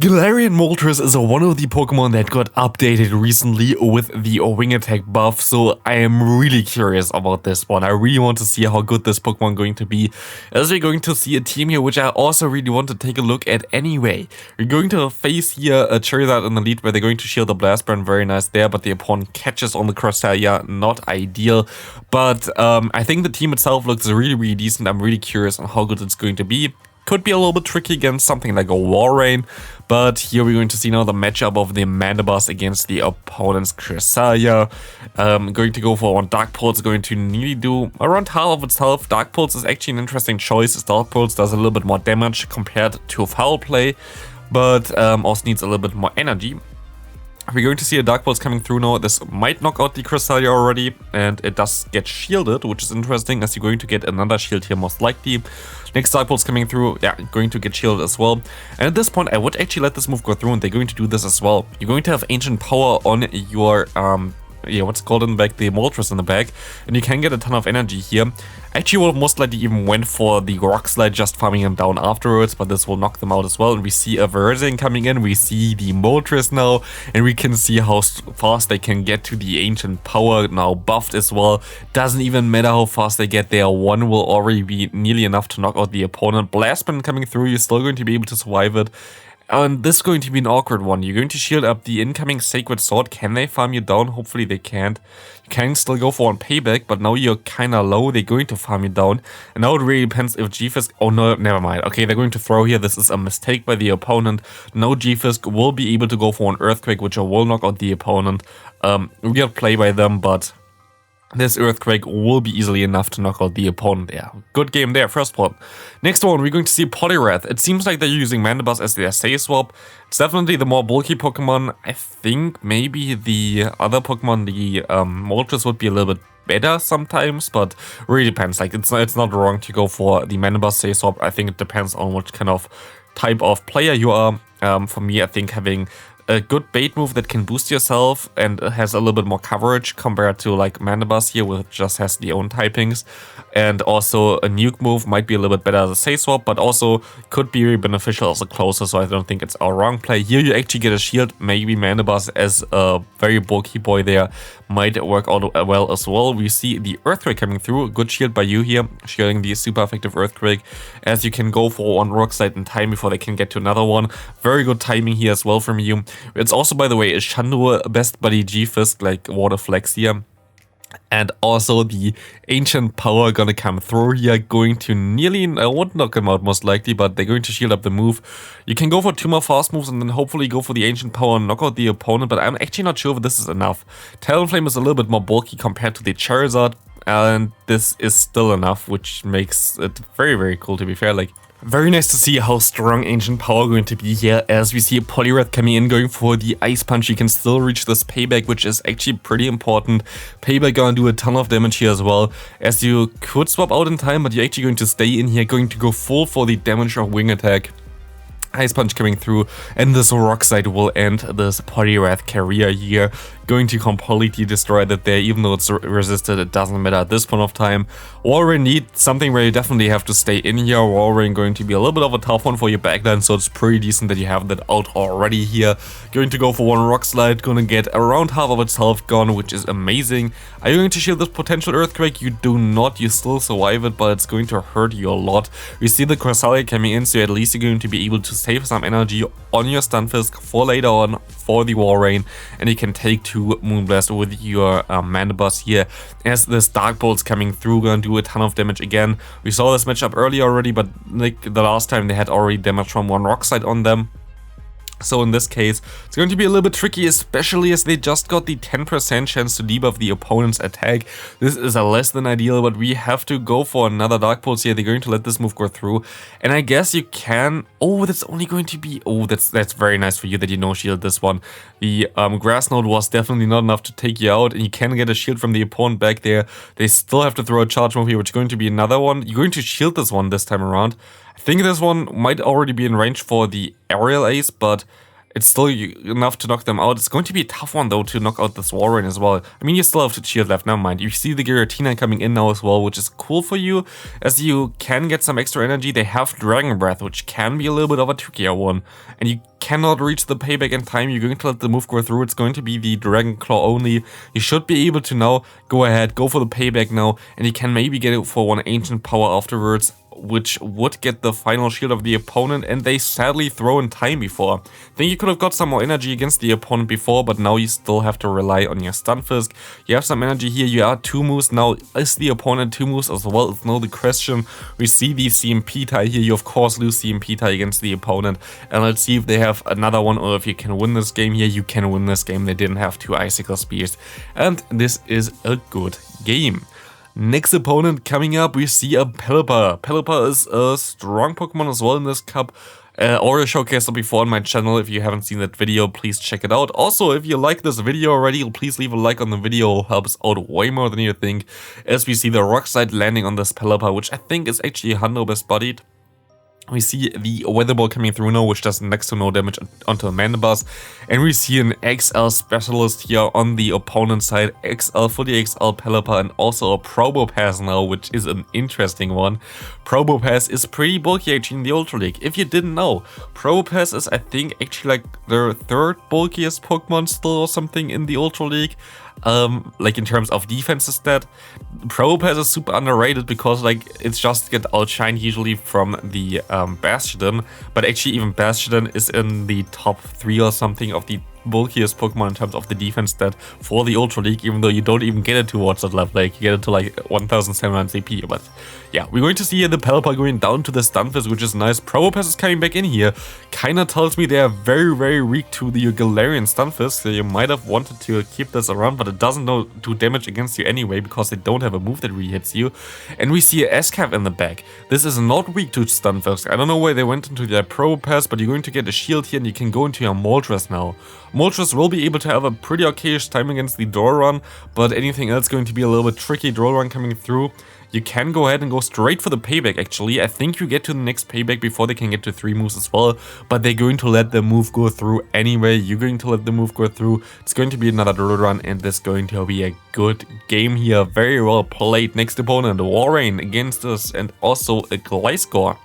Galarian Moltres is one of the Pokemon that got updated recently with the wing attack buff, so I am really curious about this one. I really want to see how good this Pokemon is going to be, as we're going to see a team here which I also really want to take a look at anyway. We're going to face here a Charizard in the lead where they're going to shield the Blast Burn, very nice there, but the opponent catches on the Cresselia, not ideal. But I think the team itself looks really decent. I'm really curious on how good it's going to be. Could be a little bit tricky against something like a Walrein, but here we're going to see now the matchup of the Mandibuzz against the opponent's Cresselia. Going to go for one Dark Pulse, going to nearly do around half of its health. Dark Pulse is actually an interesting choice, as Dark Pulse does a little bit more damage compared to Foul Play, but also needs a little bit more energy. We're going to see a Dark Pulse coming through now. This might knock out the Cresselia already, and it does get shielded, which is interesting, as you're going to get another shield here most likely. Next Dark Pulse coming through, yeah, going to get shielded as well. And at this point, I would actually let this move go through, and they're going to do this as well. You're going to have Ancient Power on your, what's it called in the back? The Moltres in the back, and you can get a ton of energy here. Actually, will most likely even went for the Rock Slide, just farming him down afterwards, but this will knock them out as well. And we see a Verizon coming in, we see the Moltres now, and we can see how fast they can get to the Ancient Power, now buffed as well. Doesn't even matter how fast they get there, one will already be nearly enough to knock out the opponent. Blast Burn coming through, you're still going to be able to survive it. And this is going to be an awkward one. You're going to shield up the incoming Sacred Sword. Can they farm you down? Hopefully they can't. You can still go for one payback, but now you're kind of low. They're going to farm you down. And now it really depends if G-Fisk... Oh no, never mind. Okay, they're going to throw here. This is a mistake by the opponent. Now G-Fisk will be able to go for an Earthquake, which will knock out the opponent. Weird play by them, but... this Earthquake will be easily enough to knock out the opponent. Yeah, good game there, first one. Next one, we're going to see Poliwrath. It seems like they're using Mandibuzz as their Say Swap. It's definitely the more bulky Pokemon. I think maybe the other Pokemon, the Moltres, would be a little bit better sometimes, but really depends. Like, it's not wrong to go for the Mandibuzz Say Swap. I think it depends on what kind of type of player you are. For me, I think having a good bait move that can boost yourself and has a little bit more coverage compared to like Mandibuzz here, which just has the own typings. And also a nuke move might be a little bit better as a Say Swap, but also could be really beneficial as a closer, so I don't think it's a wrong play. Here you actually get a shield, maybe Mandibuzz as a very bulky boy there might work out well as well. We see the Earthquake coming through, a good shield by you here, shielding the super effective Earthquake, as you can go for one Rock Slide in time before they can get to another one. Very good timing here as well from you. It's also, by the way, a Shandur Best Buddy G-Fisk, like Water Flex here. And also the Ancient Power gonna come through here, going to nearly, I won't knock him out most likely, but they're going to shield up the move. You can go for 2 more fast moves and then hopefully go for the Ancient Power and knock out the opponent, but I'm actually not sure if this is enough. Talonflame is a little bit more bulky compared to the Charizard, and this is still enough, which makes it very cool, to be fair. Like, very nice to see how strong Ancient Power going to be here, as we see Poliwrath coming in, going for the Ice Punch. You can still reach this payback, which is actually pretty important. Payback gonna do a ton of damage here as well, as you could swap out in time, but you're actually going to stay in here, going to go full for the damage of Wing Attack. Ice Punch coming through, and this Rock Slide will end this Poliwrath career here. Going to completely destroy that there, even though it's resisted, it doesn't matter at this point of time. Walrein needs something where you definitely have to stay in here. Walrein going to be a little bit of a tough one for your backline, so it's pretty decent that you have that out already here. Going to go for one Rock Slide, gonna get around half of its health gone, which is amazing. Are you going to shield this potential Earthquake? You do not, you still survive it, but it's going to hurt you a lot. We see the Cresselia coming in, so at least you're going to be able to save some energy on your Stunfisk for later on, for the Walrein, and you can take 2 Moonblast with your Mandibuzz here, as this Dark Bolt's coming through, gonna do a ton of damage again. We saw this matchup earlier already, but like the last time they had already damage from one Rock Slide on them. So in this case, it's going to be a little bit tricky, especially as they just got the 10% chance to debuff the opponent's attack. This is a less than ideal, but we have to go for another Dark Pulse here. They're going to let this move go through. And I guess you can... Oh, that's only going to be... Oh, that's very nice for you that you no-shield this one. The Grass Knot was definitely not enough to take you out, and you can get a shield from the opponent back there. They still have to throw a charge move here, which is going to be another one. You're going to shield this one this time around. I think this one might already be in range for the Aerial Ace, but it's still enough to knock them out. It's going to be a tough one, though, to knock out this Walrein as well. I mean, you still have to shield left, never mind. You see the Giratina coming in now as well, which is cool for you, as you can get some extra energy. They have Dragon Breath, which can be a little bit of a trickier one, and you cannot reach the payback in time. You're going to let the move go through. It's going to be the Dragon Claw only. You should be able to now go ahead, go for the payback now, and you can maybe get it for one Ancient Power afterwards, which would get the final shield of the opponent, and they sadly throw in time before. I think you could have got some more energy against the opponent before, but now you still have to rely on your Stunfisk. You have some energy here, you are 2 moves now. Is the opponent 2 moves as well? It's now the question. We see the CMP tie here, you of course lose CMP tie against the opponent, and let's see if they have another one or if you can win this game here. You can win this game, they didn't have 2 Icicle Spears, and this is a good game. Next opponent coming up, we see a Pelipper. Pelipper is a strong Pokemon as well in this cup. Already showcased it before on my channel. If you haven't seen that video, please check it out. Also, if you like this video already, please leave a like on the video. It helps out way more than you think. As we see the Rock Slide landing on this Pelipper, which I think is actually Hundo best bodied. We see the Weather Ball coming through now, which does next to no damage onto a Mandibuzz. And we see an XL Specialist here on the opponent's side. XL for the XL Pelipper, and also a Probopass now, which is an interesting one. Probopass is pretty bulky actually in the Ultra League. If you didn't know, Probopass is, I think, actually like the 3rd bulkiest Pokemon still or something in the Ultra League. Like in terms of defense stat. Probopass is super underrated because like it's just get outshined usually from the Bastion, but actually even Bastion is in the top 3 or something of the bulkiest Pokemon in terms of the defense stat for the Ultra League, even though you don't even get it towards that level, like you get it to like 1700 CP. But yeah, we're going to see here the Pelipper going down to the Stunfisk, which is nice. Probopass is coming back in here. Kinda tells me they are very, very weak to the Galarian Stunfisk, so you might have wanted to keep this around, but it doesn't do damage against you anyway, because they don't have a move that re-hits you. And we see a S-Cap in the back. This is not weak to Stunfisk. I don't know why they went into their Probopass, but you're going to get a shield here, and you can go into your Moltres now. Moltres will be able to have a pretty okayish time against the Door Run, but anything else going to be a little bit tricky. Door Run coming through. You can go ahead and go straight for the payback actually. I think you get to the next payback before they can get to 3 moves as well, but they're going to let the move go through anyway. You're going to let the move go through. It's going to be another Door Run, and this is going to be a good game here. Very well played. Next opponent, Walrein against us, and also a Gliscor.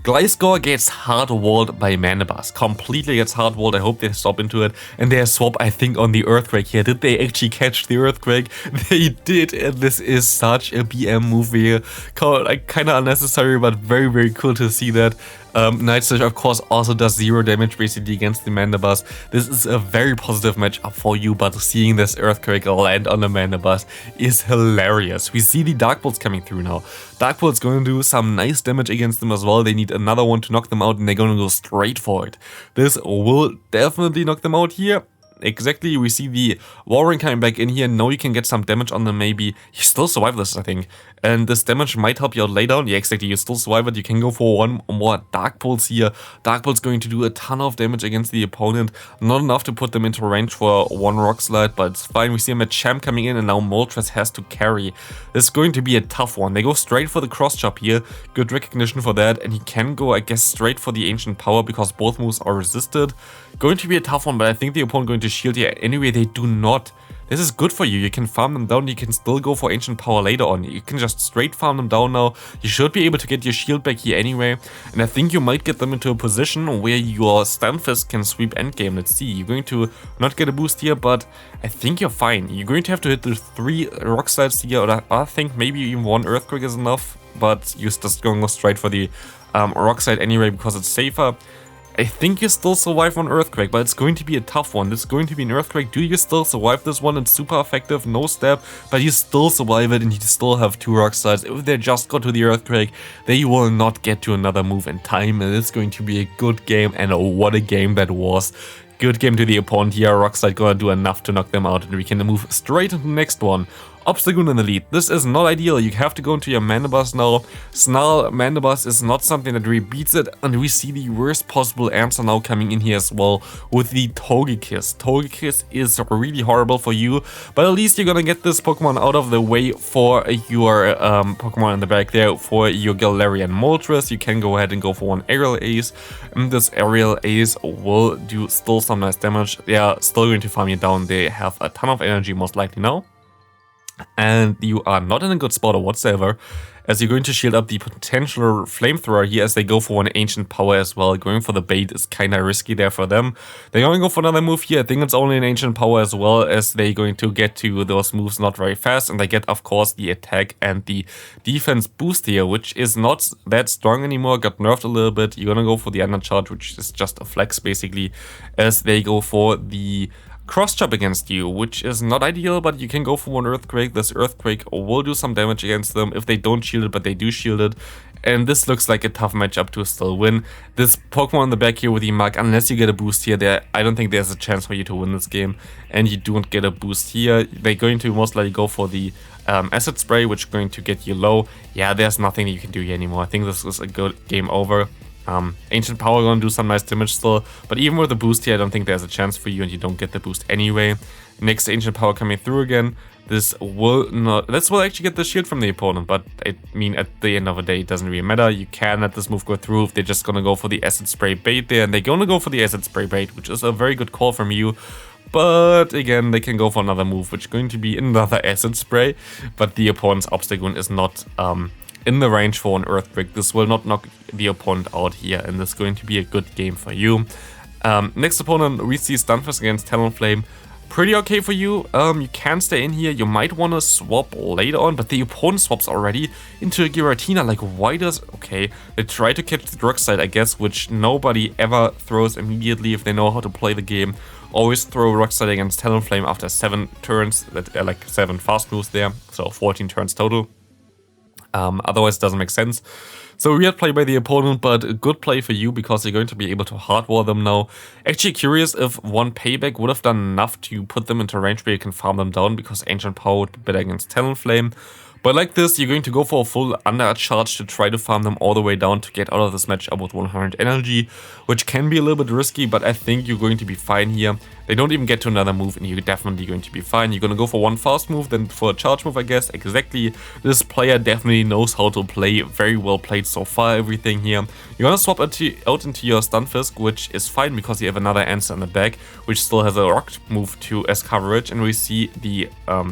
Gliscor gets hard-walled by Mandibuzz. Completely gets hard-walled. I hope they stop into it. And they swap, I think, on the Earthquake here. Did they actually catch the Earthquake? They did, and this is such a BM move here. Like, kind of unnecessary, but very, very cool to see that. Night Slash, of course, also does 0 damage basically against the Mandibuzz. This is a very positive matchup for you, but seeing this Earthquake land on the Mandibuzz is hilarious. We see the Dark Bolts coming through now. Dark Bolt's going to do some nice damage against them as well. They need another one to knock them out, and they're going to go straight for it. This will definitely knock them out here. Exactly, we see the Walrein coming back in here. Now you can get some damage on them maybe. You still survive this, I think. And this damage might help you out later on. Yeah, exactly, you still survive it. You can go for one more Dark Pulse here. Dark Pulse going to do a ton of damage against the opponent. Not enough to put them into range for one Rock Slide, but it's fine. We see a Machamp coming in, and now Moltres has to carry. This is going to be a tough one. They go straight for the Cross Chop here. Good recognition for that. And he can go, I guess, straight for the Ancient Power because both moves are resisted. Going to be a tough one, but I think the opponent going to shield here. Anyway, they do not. This is good for you. You can farm them down. You can still go for Ancient Power later on. You can just straight farm them down now. You should be able to get your shield back here anyway. And I think you might get them into a position where your Stunfisk can sweep endgame. Let's see. You're going to not get a boost here, but I think you're fine. You're going to have to hit the 3 Rock Slides here, or I think maybe even 1 Earthquake is enough. But you're just going to go straight for the Rock Slide anyway because it's safer. I think you still survive on Earthquake, but it's going to be a tough one. It's going to be an Earthquake. Do you still survive this one? It's super effective, no stab, but you still survive it and you still have 2 Rock Slides. If they just got to the Earthquake, they will not get to another move in time, and it's going to be a good game, and what a game that was. Good game to the opponent here. Rock Slide gonna do enough to knock them out, and we can move straight into the next one. Obstagoon in the lead. This is not ideal. You have to go into your Mandibuzz now. Snarl Mandibuzz is not something that really beats it, and we see the worst possible answer now coming in here as well with the Togekiss. Togekiss is really horrible for you, but at least you're gonna get this Pokemon out of the way for your Pokemon in the back there. For your Galarian Moltres, you can go ahead and go for one Aerial Ace, and this Aerial Ace will do still some nice damage. They are still going to farm you down. They have a ton of energy most likely now. And you are not in a good spot whatsoever, as you're going to shield up the potential flamethrower here as they go for an ancient power as well. Going for the bait is kind of risky there for them. They're going to go for another move here. I think it's only an ancient power as well, as they're going to get to those moves not very fast, and they get of course the attack and the defense boost here, which is not that strong anymore, got nerfed a little bit. You're going to go for the undercharge, which is just a flex basically, as they go for the cross chop against you, which is not ideal, but you can go for one Earthquake. This Earthquake will do some damage against them if they don't shield it, but they do shield it. And this looks like a tough matchup to still win. This Pokemon in the back here with the Mug, unless you get a boost here, I don't think there's a chance for you to win this game. And you don't get a boost here. They're going to most likely go for the Acid Spray, which is going to get you low. Yeah, there's nothing you can do here anymore. I think this is a good game over. Ancient Power gonna do some nice damage still, but even with the boost here, I don't think there's a chance for you, and you don't get the boost anyway. Next Ancient Power coming through again. This will actually get the shield from the opponent, but I mean, at the end of the day, it doesn't really matter. You can let this move go through if they're just gonna go for the Acid Spray bait there, and they're gonna go for the Acid Spray bait, which is a very good call from you. But again, they can go for another move, which is going to be another Acid Spray, but the opponent's Obstagoon is not in the range for an Earthquake. This will not knock the opponent out here, and this is going to be a good game for you. Next opponent, we see Stunfisk against Talonflame. Pretty okay for you. You can stay in here. You might want to swap later on, but the opponent swaps already into a Giratina. Like, why does... Okay, they try to catch the Rock Slide, I guess, which nobody ever throws immediately if they know how to play the game. Always throw Rock Slide against Talonflame after 7 turns. That are like 7 fast moves there, so 14 turns total. Otherwise, it doesn't make sense. So weird play by the opponent, but a good play for you because you're going to be able to hardwall them now. Actually curious if one payback would have done enough to put them into range where you can farm them down, because Ancient Power would be better against Talonflame. But like this, you're going to go for a full undercharge to try to farm them all the way down to get out of this matchup with 100 energy, which can be a little bit risky, but I think you're going to be fine here. They don't even get to another move, and you're definitely going to be fine. You're going to go for one fast move, then for a charge move, I guess. Exactly. This player definitely knows how to play. Very well played so far, everything here. You're going to swap out into your Stunfisk, which is fine because you have another answer in the back, which still has a rock move to as coverage. And we see the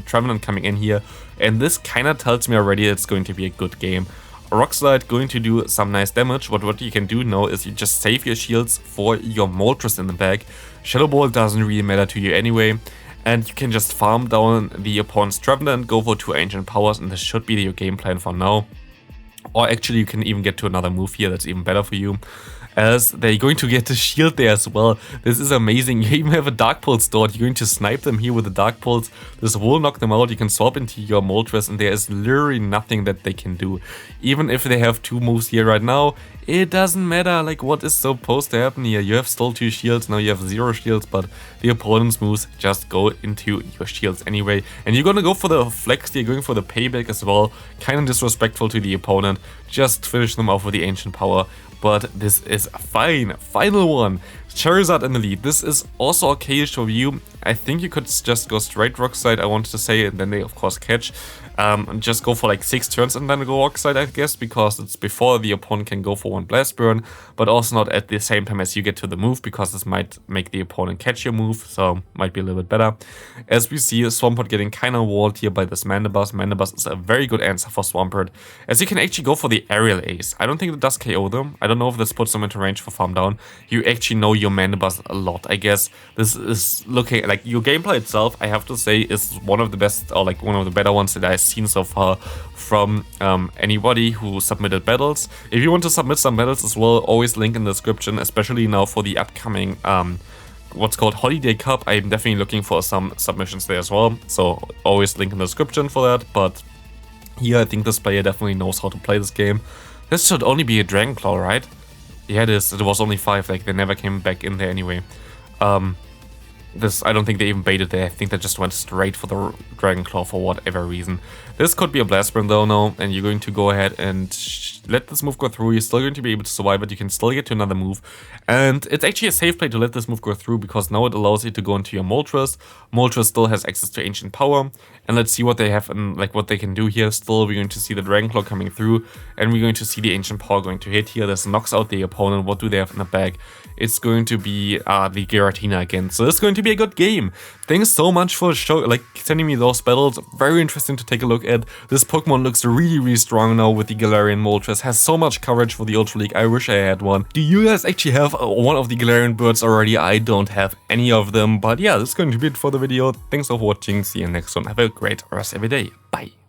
Trevenant coming in here. And this kind of tells me already it's going to be a good game. Rock Slide going to do some nice damage, but what you can do now is you just save your shields for your Moltres in the back. Shadow Ball doesn't really matter to you anyway, and you can just farm down the opponent's Trevenant, go for 2 Ancient Powers, and this should be your game plan for now. Or actually you can even get to another move here that's even better for you, as they're going to get the shield there as well. This is amazing. You even have a Dark Pulse stored. You're going to snipe them here with the Dark Pulse. This will knock them out. You can swap into your Moltres, and there is literally nothing that they can do. Even if they have 2 moves here right now, it doesn't matter. Like, what is supposed to happen here? You have still 2 shields, now you have 0 shields, but the opponent's moves just go into your shields anyway. And you're gonna go for the flex, you're going for the payback as well. Kind of disrespectful to the opponent. Just finish them off with the Ancient Power. But this is fine. Final one. Charizard in the lead. This is also okay-ish for you. I think you could just go straight Rock Slide, I wanted to say, and then they of course catch. And just go for like 6 turns and then go Rock Slide, I guess, because it's before the opponent can go for one Blast Burn, but also not at the same time as you get to the move, because this might make the opponent catch your move, so might be a little bit better. As we see, Swampert getting kind of walled here by this Mandibuzz. Mandibuzz is a very good answer for Swampert, as you can actually go for the Aerial Ace. I don't think it does KO them. I don't know if this puts them into range for farm down. You actually know your Mandibuzz a lot, I guess. This is looking like your gameplay itself, I have to say, is one of the best, or like one of the better ones that I've seen so far from anybody who submitted battles. If you want to submit some battles as well, always link in the description, especially now for the upcoming what's called Holiday Cup. I'm definitely looking for some submissions there as well, so always link in the description for that. But here I think this player definitely knows how to play this game. This should only be a Dragon Claw, right? Yeah, it is. It was only 5, like they never came back in there anyway. This, I don't think they even baited there. I think they just went straight for the Dragon Claw for whatever reason. This could be a Blast Burn though now, and you're going to go ahead and let this move go through. You're still going to be able to survive it. You can still get to another move. And it's actually a safe play to let this move go through, because now it allows you to go into your Moltres. Moltres still has access to Ancient Power. And let's see what they have and like what they can do here. Still, we're going to see the Dragon Claw coming through, and we're going to see the Ancient Power going to hit here. This knocks out the opponent. What do they have in the bag? It's going to be the Giratina again. So it's going to be a good game. Thanks so much for sending me those battles. Very interesting to take a look at. This Pokemon looks really strong now with the Galarian Moltres. Has so much coverage for the Ultra League. I wish I had one. Do you guys actually have one of the Galarian birds already? I don't have any of them. But yeah, that's going to be it for the video. Thanks for watching. See you next one. Have a great rest of your day. Bye.